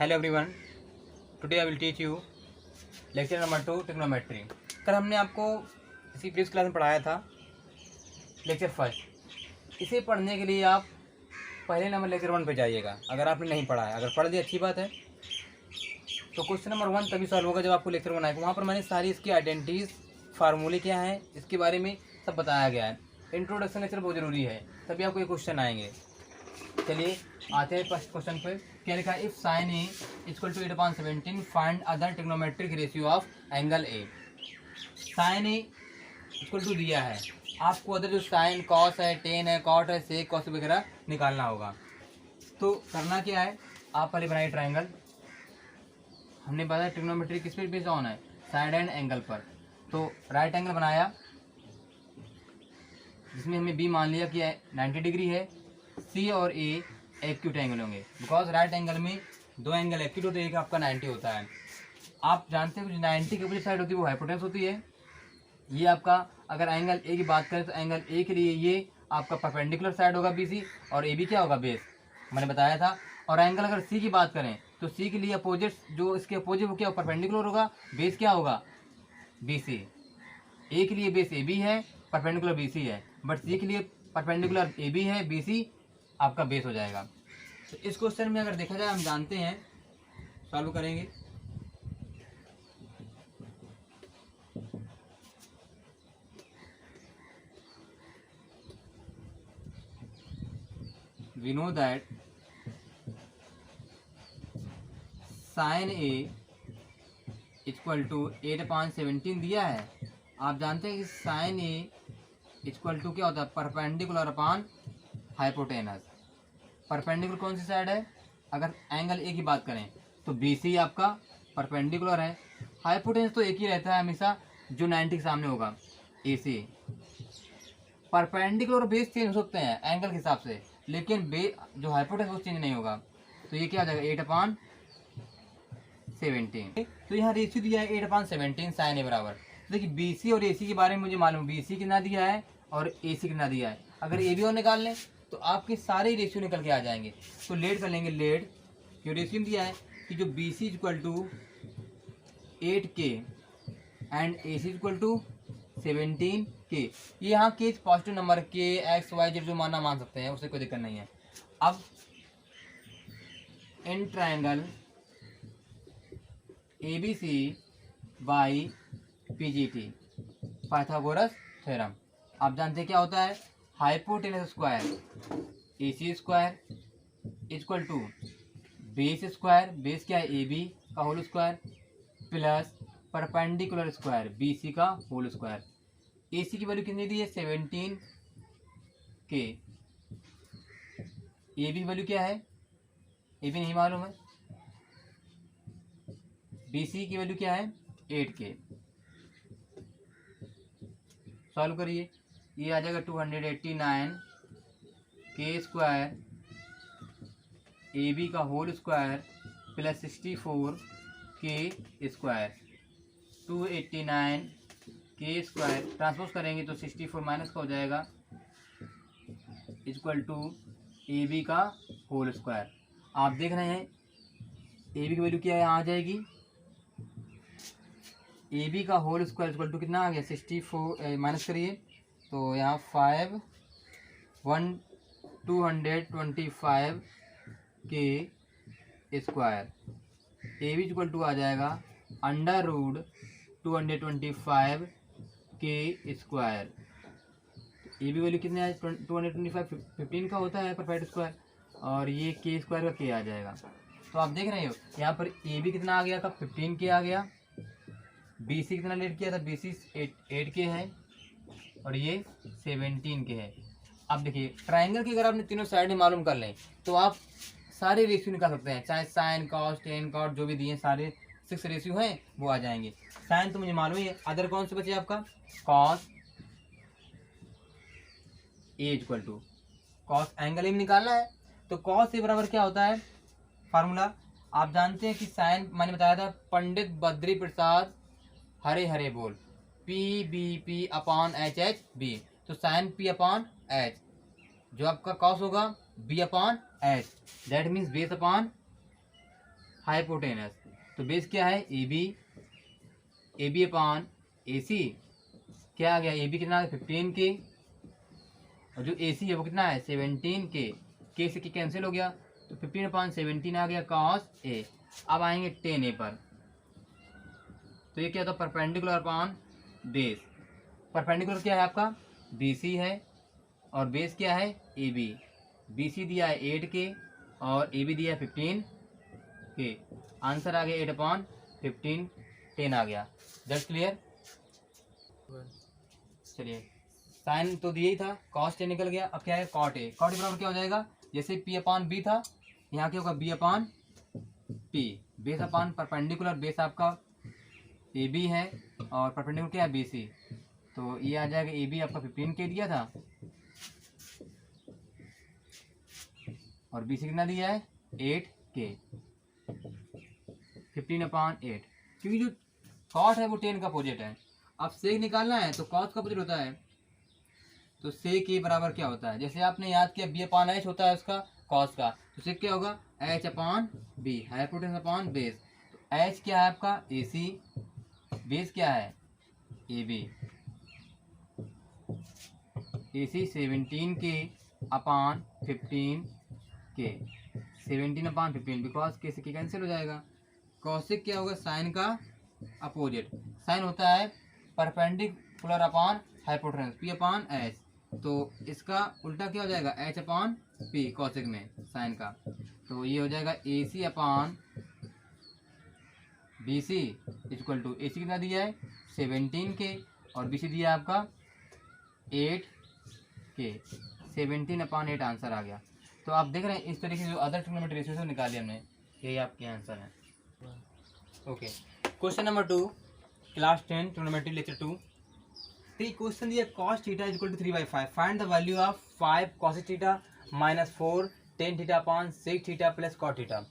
Hello everyone, today I will teach you lecture number 2 trigonometry. कल हमने आपको इसी प्रीवियस क्लास में पढ़ाया था लेक्चर फर्स्ट। इसे पढ़ने के लिए आप पहले नंबर लेक्चर 1 पे जाइएगा अगर आपने नहीं पढ़ा है। अगर पढ़ लिया अच्छी बात है। तो क्वेश्चन नंबर 1 तभी सॉल्व होगा जब आपको लेक्चर 1 आएगा। वहाँ पर मैंने सारी इसकी आइडेंटिटीज़, फार्मूले क्या हैं, इसके बारे में सब बताया गया है। इंट्रोडक्शन लेक्चर बहुत ज़रूरी है, तभी आपको ये क्वेश्चन आएंगे। चलिए आते हैं फर्स्ट क्वेश्चन पे। क्या लिखा है? If sine A equal to 8/17 find other trigonometric ratio of angle A. Sine A equal to दिया है, आपको अदर जो साइन कॉस है, टेन है, कॉट है, सेक, कॉस वगैरह निकालना होगा। तो करना क्या है, आप पहले बनाइए ट्राइंगल। हमने बताया ट्रिग्नोमेट्री किस पे बेस्ड ऑन है? साइड एंड एंगल पर। तो राइट एंगल बनाया जिसमें हमने बी मान लिया कि 90 डिग्री है। सी और ए एक्यूट एंगल होंगे, बिकॉज राइट एंगल में दो एंगल एक्यूट होते हैं, एक आपका 90 होता है। आप जानते हो जो 90 की अपोजिट साइड होती है वो हाइपोटेन्यूस होती है। ये आपका अगर एंगल ए की बात करें तो एंगल ए के लिए ये आपका परपेंडिकुलर साइड होगा BC, और ए बी क्या होगा? बेस, मैंने बताया था। और एंगल अगर सी की बात करें तो सी के लिए अपोजिट, जो इसके अपोजिट वो क्या परपेंडिकुलर होगा, बेस क्या होगा? BC। ए के लिए बेस AB है, परपेंडिकुलर BC है, बट सी के लिए परपेंडिकुलर AB है, BC आपका बेस हो जाएगा। तो इस क्वेश्चन में अगर देखा जाए, हम जानते हैं, सॉल्व करेंगे। We know that sine A equal to 8/17 दिया है। आप जानते हैं कि साइन ए इक्वल टू क्या होता है? Perpendicular upon hypotenuse. परपेंडिकुलर कौन सी साइड है? अगर एंगल ए की बात करें तो BC आपका परपेंडिकुलर है। हाइपोटेनस तो एक ही रहता है हमेशा, जो 90 के सामने होगा, AC। परपेंडिकुलर और बेस चेंज हो सकते हैं एंगल के हिसाब से, लेकिन जो हाइपोटेनस वो चेंज नहीं होगा। तो ये क्या हो जाएगा? 8/17। तो यहाँ रेशियो दिया है 8/17 साइन ए बराबर। तो देखिए BC और AC के बारे में मुझे मालूम, BC कितना दिया है और AC कितना दिया है। अगर AB और निकाल लें तो आपके सारे रेशियो निकल के आ जाएंगे। तो लेट कर लेंगे। लेट जो रेशियो दिया है कि जो BC equal to 8K and AC equal to 17K। ये यहाँ के positive number K X Y Z जो मानना मान सकते हैं, उससे कोई दिक्कत नहीं है। अब in triangle ABC by PGT, Pythagoras theorem. आप जानते हैं क्या होता है? Hypotenuse square AC square equal to base square, base क्या है? AB का whole square, plus perpendicular square BC का होल स्क्वायर। AC की वैल्यू कितनी दी है? 17K। AB की वैल्यू क्या है? AB नहीं मालूम है। BC की वैल्यू क्या है? 8K। सॉल्व करिए, ये आ जाएगा 289K स्क्वायर AB का whole square plus 64K square. 289K square transpose करेंगे तो 64 माइनस का हो जाएगा, इक्वल टू AB का होल स्क्वायर। आप देख रहे हैं AB की वैल्यू क्या है? यहाँ आ जाएगी AB का होल स्क्वायर इक्वल टू कितना आ गया? 64 माइनस करिए तो यहाँ 225K square. AB equal to आ जाएगा under root 225K square. AB value कितने आए? 225, 15 का होता है परफेक्ट स्क्वायर, और ये K स्क्वायर का K आ जाएगा। तो आप देख रहे हो यहाँ पर AB कितना आ गया था? 15K आ गया। BC कितना लेट किया था? BC 8K है, और ये 17K है। अब देखिए ट्राइंगल की अगर आपने तीनों साइड मालूम कर लें तो आप सारे रेशियो निकाल सकते हैं, चाहे साइन कॉस टेन कॉट जो भी दिए, सारे 6 रेशियो हैं वो आ जाएंगे। साइन तो मुझे मालूम ही है। अदर कौन से बचे आपका? Cos A equal to cos angle A में निकालना है, तो कॉस ए बराबर क्या होता है? फार्मूला आप जानते हैं कि साइन, मैंने बताया था, पंडित बद्री प्रसाद हरे हरे बोल, PBP अपॉन HHB। तो साइन P अपॉन H, जो आपका कॉस होगा B upon H, that means base upon hypotenuse. तो बेस क्या है ए बी अपॉन ए सी, क्या आ गया ए बी कितना है 15 के, और जो ए सी है वो कितना है 17 के से कैंसिल हो गया, तो 15 अपॉन 17 आ गया कॉस ए। अब आएंगे 10 ए पर, तो ये क्या होता है परपेंडिकुलर अपॉन बेस। परपेंडिकुलर क्या है आपका बी सी है, और बेस क्या है ए बी। बी सी दिया है 8 के और ए बी दिया है 15 के। आंसर आ गया 8 अपॉन 15, 10 आ गया। Just clear. चलिए साइन तो दिया ही था, कॉस ए निकल गया। अब क्या है कॉट ए। कॉट ए बराबर क्या हो जाएगा, जैसे पी अपॉन बी था, यहाँ क्या होगा B upon P. Base upon perpendicular, base आपका ए बी है और परपेंडिकुलर क्या है बी सी, तो ये आ जाएगा ए बी आपका 15 के दिया था और बी सी कितना दिया है 8 के, 15 अपॉन 8। क्योंकि जो कॉट है वो 10 का अपोजिट है। अब सेक निकालना है तो कॉस का अपोजिट होता है, तो सेक के बराबर क्या होता है, जैसे आपने याद किया बी अपॉन एच होता है उसका कॉस का, तो सेक क्या होगा H upon B, hypotenuse upon base. तो एच क्या है आपका ए सी, बेस क्या है ए बी। ए सी 17 के अपॉन 15 के, 17 अपॉन 15 बिकॉज के से के कैंसिल हो जाएगा। कॉसिक क्या होगा साइन का अपोजिट, साइन होता है perpendicular upon hypotenuse P upon H, तो इसका उल्टा क्या हो जाएगा एच अपॉन पी कॉसिक में साइन का, तो ये हो जाएगा A C upon B C equal to A C कितना दिया है 17 के और बी सी दिया है आपका 8 के, 17 अपॉन 8 आंसर आ गया। तो आप देख रहे हैं इस तरीके से जो अदर ट्रिग्नोमेट्री रेशियो से निकाले हमने, यही आपके आंसर है। Okay, question number 2 class 10 trigonometry lecture 2। तो क्वेश्चन दिया cos theta equal to 3/5, find the value of 5 cos theta minus 4 tan theta upon 6 theta plus cot theta.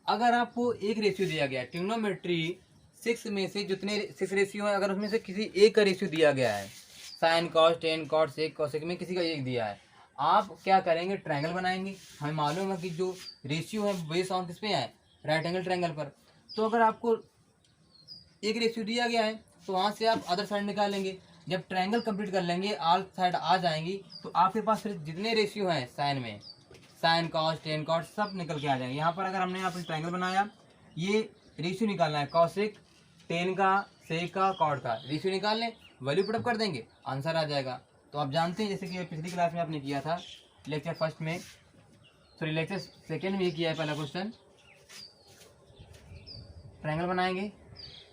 अगर आपको एक रेशियो दिया गया है ट्रिग्नोमेट्री 6 में से जितने 6 रेशियो है, अगर उसमें से किसी एक का रेशियो दिया गया है sine cos tan cot sec cosec में किसी का एक दिया है, आप क्या करेंगे ट्रायंगल बनाएंगे। हमें मालूम है कि जो रेशियो है बेस ऑन किस पे है राइट एंगल ट्रायंगल पर। तो अगर आपको एक रेशियो दिया गया है तो वहाँ से आप अदर साइड निकालेंगे। जब ट्रायंगल कंप्लीट कर लेंगे ऑल साइड आ जाएंगी तो आपके पास फिर जितने रेशियो हैं साइन में साइन कॉस टेन कॉट सब निकल के आ जाएंगे। यहाँ पर अगर हमने यहाँ पर ट्रायंगल बनाया, ये रेशियो निकालना है कॉसिक टेन का सेक का कॉट का, रेशियो निकाल लें वैल्यू पुटअप कर देंगे आंसर आ जाएगा। तो आप जानते हैं जैसे कि पिछली क्लास में आपने किया था लेक्चर फर्स्ट में, सॉरी लेक्चर सेकेंड में ये किया है पहला क्वेश्चन। ट्रायंगल बनाएंगे,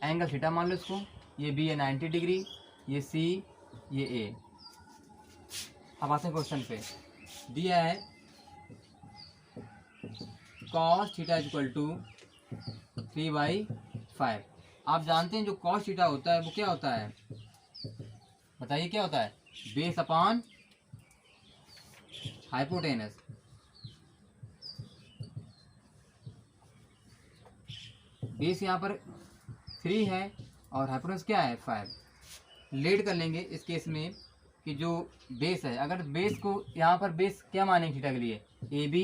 एंगल थीटा मान लो इसको, ये बी है 90 डिग्री, ये सी ये ए। अब आते हैं क्वेश्चन पे, दिया है cos थीटा इक्वल टू 3/5। आप जानते हैं जो cos थीटा होता है वो क्या होता है, बताइए क्या होता है, बेस अपॉन हाइपोटेनस। बेस यहाँ पर 3 है और हाइपोटेनस क्या है 5। लेट कर लेंगे इस केस में कि जो बेस है, अगर बेस को यहाँ पर बेस क्या मानेंगे थीटा के लिए ए बी,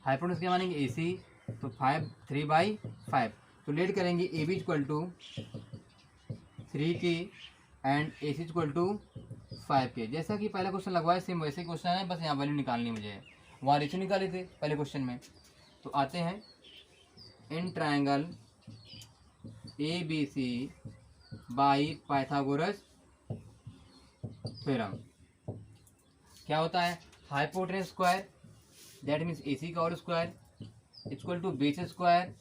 हाइपोटेनस क्या मानेंगे ए सी, तो 3/5। तो लेट करेंगे A B equal to 3 K and A C equal to 5 K. जैसा कि पहला क्वेश्चन लगवाया सेम वैसे क्वेश्चन है, बस यहाँ वैल्यू निकालनी मुझे, वहाँ रेशियो निकाले थे पहले क्वेश्चन में। तो आते हैं in triangle A B C by Pythagoras theorem क्या होता है, hypotenuse square that means A C का whole square equal to base square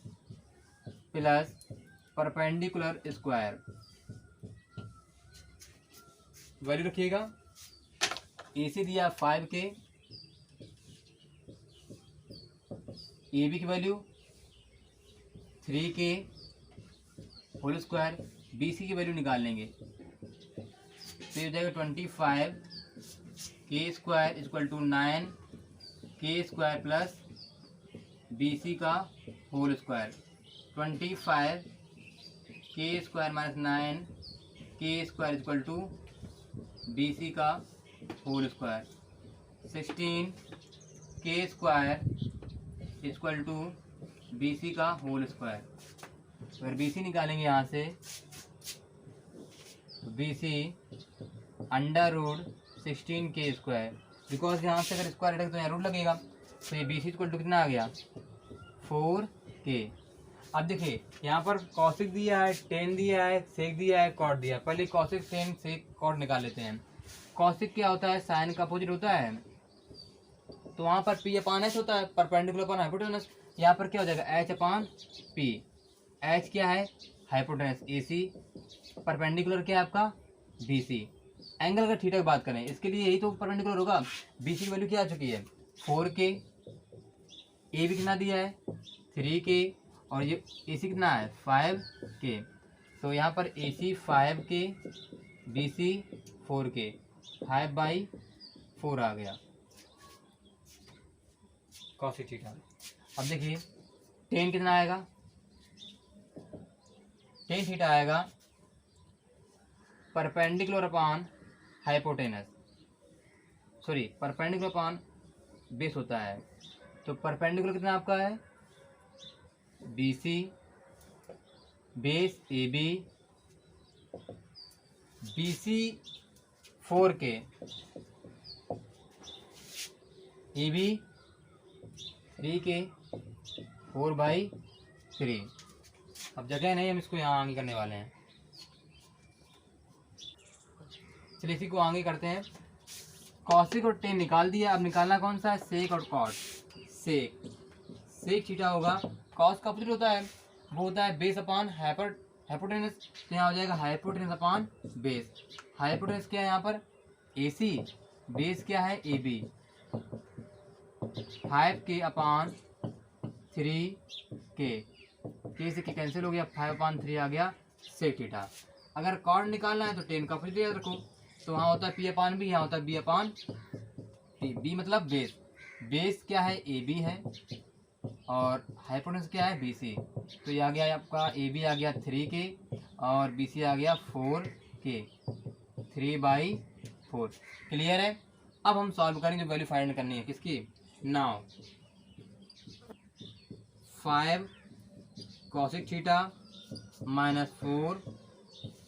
plus perpendicular square. Value रखिएगा, ए सी दिया 5 के, ए बी की वैल्यू 3 के होल स्क्वायर, बी सी की वैल्यू निकाल लेंगे तो ये हो जाएगा 25 के square equal to 9 K square plus B C का होल स्क्वायर। 25 के square minus 9 K square equal to B C का whole square. 16 K square equal to BC का होल स्क्वायर। अगर BC निकालेंगे यहाँ से तो BC √16k स्क्वायर, बिकॉज यहाँ से अगर स्क्वायर हटेगा तो यहाँ रूट लगेगा, तो ये BC इक्वल टू कितना आ गया 4k। अब देखिए यहाँ पर कॉसिक दिया है, टेन दिया है, सेक दिया है, कॉट दिया है। पहले कॉसिक, टेन, सेक, कॉट निकाल लेते हैं। कॉसिक क्या होता है, साइन का अपोजिट होता है, तो वहाँ पर P अपान H होता है, परपेंडिकुलर अपान हाइपोटेनस। यहाँ पर क्या हो जाएगा H अपान P। H क्या है, हाइपोटेनस AC, परपेंडिकुलर क्या है आपका BC। एंगल अगर थीटा की बात करें इसके लिए यही तो परपेंडिकुलर होगा। BC की वैल्यू क्या आ चुकी है 4k, AB कितना दिया है 3k, और ये AC कितना है 5k। तो यहाँ पर AC 5k, BC 4k, 5/4 आ गया कॉसिक थीटा। अब देखिए टेन कितना आएगा, टेन थीटा आएगा परपेंडिकुलर अपान हाइपोटेनस, सॉरी परपेंडिकुलर अपान बेस होता है। तो परपेंडिकुलर कितना आपका है BC, base AB, BC 4k, AB 3k, 4/3। अब जगह नहीं, हम इसको यहाँ आगे करने वाले हैं। चलिए इसी को आगे करते हैं। कॉसिक और टेन निकाल दिया, अब निकालना कौन सा है सेक और कॉट। सेक थीटा होगा, कॉस का अपोजिट होता है, वो होता है बेस अपान हाइपोटेनस। तो यहाँ हो जाएगा हाइपोटेनस अपान बेस। हाइपोटेनस क्या है यहाँ पर AC, बेस क्या है AB, 5k अपान 3k, k से k कैंसिल हो गया, 5/3 आ गया सेक थीटा। अगर कॉट निकालना है तो टेन का अपोजिट याद रखो, तो वहाँ होता है P अपान B, यहाँ होता है B अपान P। B मतलब बेस, बेस क्या है AB है, और हाइपोटेनस क्या है BC। तो ये आ गया आपका AB आ गया 3k, और BC आ गया 4k, 3/4। क्लियर है। अब हम सॉल्व करेंगे, वैल्यू फाइंड करनी है किसकी, now 5 cosec theta -4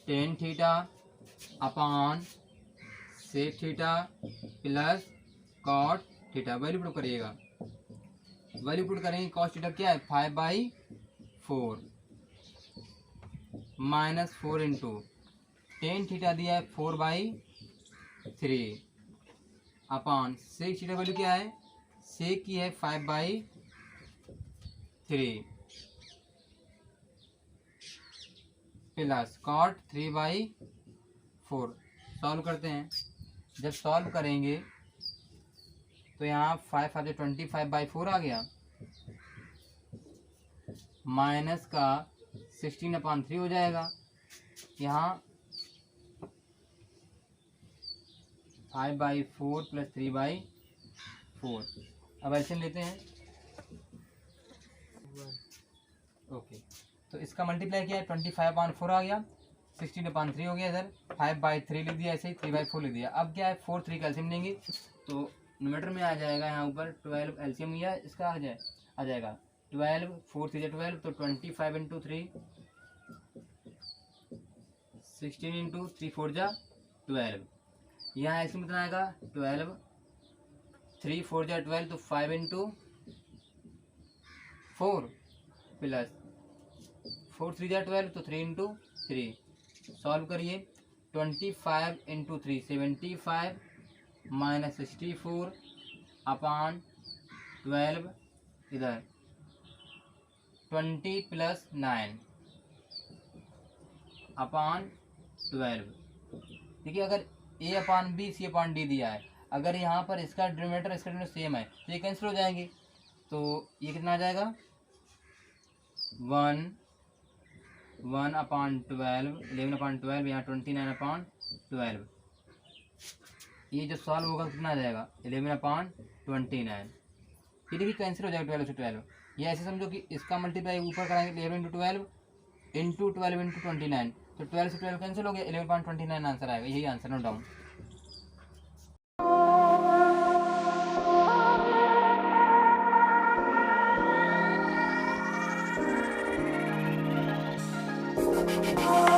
tan theta upon sec theta plus cot theta. Value put करिएगा, वैल्यू पुट करेंगे। कॉस थीटा क्या है 5/4 -4 इंटू टेन थीटा दिया है 4/3 अपान सेक थीटा वैल्यू क्या है, सेक की है 5/3 प्लस कॉट 3/4। सॉल्व करते हैं। जब सॉल्व करेंगे तो यहाँ 5 5 25/4 आ गया, माइनस का 16/3 हो जाएगा। यहाँ 5/4 प्लस 3/4। अब एलसीएम लेते हैं। ओके, तो इसका मल्टीप्लाई किया है 25/4 आ गया, 16/3 हो गया, इधर 5/3 लिख दिया, ऐसे ही 3/4 लिख दिया। अब क्या है 4 3 का एलसीएम लेंगे तो नोमेटर में आ जाएगा, यहाँ ऊपर 12 एलसीएम लिया इसका आ जाएगा 12, 4 3 12, तो 25 इंटू 3 16 इंटू 3 4 जा 12। यहाँ एलसीएम कितना आएगा 12, 3 4 जा 12, तो 5 इंटू 4 प्लस 4 3 जा 12, तो 3 इंटू 3। सॉल्व करिए। 25 इंटू 3 75 माइनस 64 अपान 12, इधर 20 प्लस 9 अपान 12। देखिए अगर A upon B C upon D दिया है, अगर यहाँ पर इसका डिनोमिनेटर इसका डिनोमिनेटर सेम है तो ये कैंसिल हो जाएंगे, तो ये कितना आ जाएगा 1/12, 11/12, यहाँ 29/12। ये जो सॉल्व होगा कितना आ जाएगा 11/29। ये देखिए कैंसिल हो जाएगा 12 से 12। ये ऐसे समझो कि इसका मल्टीप्लाई ऊपर कराएंगे 11 इंटू 12 इंटू 12 इंटू 29, तो 12 से 12 कैंसिल हो गया, 11/29 आंसर आएगा। यही आंसर, नोट डाउन।